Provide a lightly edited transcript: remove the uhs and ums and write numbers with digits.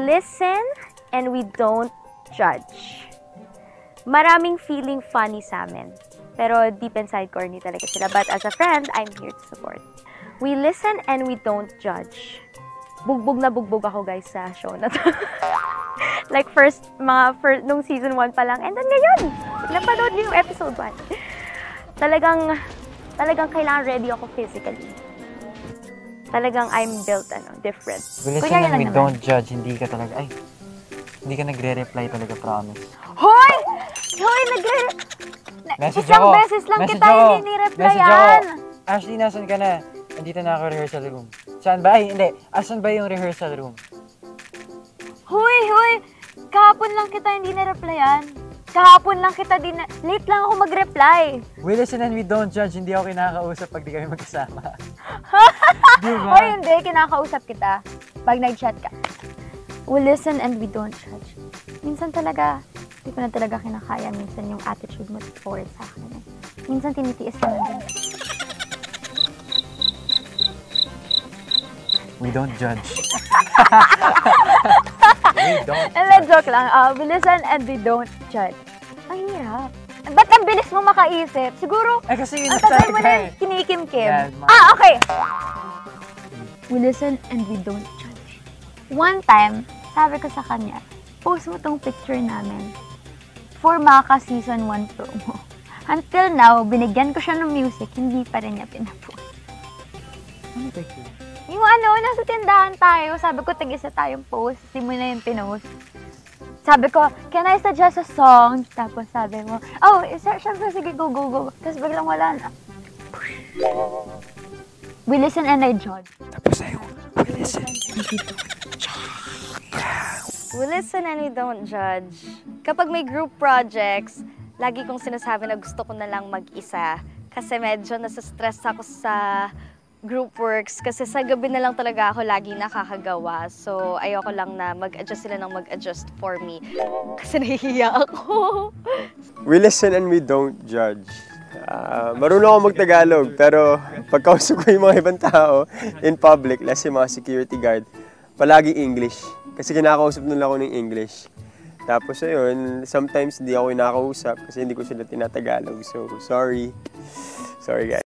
listen and we don't judge. Maraming feeling funny sa amin. Pero deep inside, corny talaga sila. But as a friend, I'm here to support. We listen and we don't judge. Bugbog na bugbog ako, guys, sa show na to. Like, nung season 1 pa lang. And then ngayon, napanood niyo yung episode 1. Talagang kailangan ready ako physically. Talagang I'm built, different. We listen and we don't judge. Hindi ka nagre-reply talaga, promise. Hoy! Isang beses lang kita hindi ni-replyan. Ashley, nasan ka na? Andito na ako rehearsal room. Saan ba? Ay, hindi. Asan ba yung rehearsal room? Hoy! Kahapon lang kita hindi na-replyan. Kahapon lang kita late lang ako mag-reply. We listen and we don't judge. Hindi ako kinakausap pag di kami magkasama. Diba? Hoy, hindi. Kinakausap kita pag nag-chat ka. We listen and we don't judge. Minsan talaga, hindi ko na talaga kinakaya minsan yung attitude mo forward sa akin. Minsan tinitiis ko na din. We don't judge. We don't judge. Joke lang. We listen and we don't judge. Ang hirap. Ba't ang bilis mo makaisip? Siguro, kasi ang tagal mo na kinikim-kim. Okay. We listen and we don't judge. One time, sabi ko sa kanya, post mo tong picture namin for Maka Season 1 promo. Until now, binigyan ko siya ng music, hindi pa rin niya pinapost. Ano picture? Yung nasa tindahan tayo, sabi ko, tag-isa tayong post, hindi mo na yung pinost. Sabi ko, can I suggest a song? Tapos sabi mo, oh, syempre, sige, go. Tapos biglang wala na. We listen and I judge. Tapos sa'yo, we listen and we don't judge. We listen and we don't judge. Kapag may group projects, lagi kong sinasabi na gusto ko na lang mag-isa. Kasi medyo nasa-stress ako sa group works. Kasi sa gabi na lang talaga ako lagi nakakagawa. So, ayoko lang na mag-adjust sila ng mag-adjust for me. Kasi nahihiya ako. We listen and we don't judge. Marunong ako mag-Tagalog, pero pagkausap ko yung mga ibang tao in public, less yung mga security guard, palagi English. Kasi kinakausap nila ako ng English. Tapos ayun, sometimes hindi ako kinakausap kasi hindi ko sila tinatagalog. So, sorry. Sorry guys.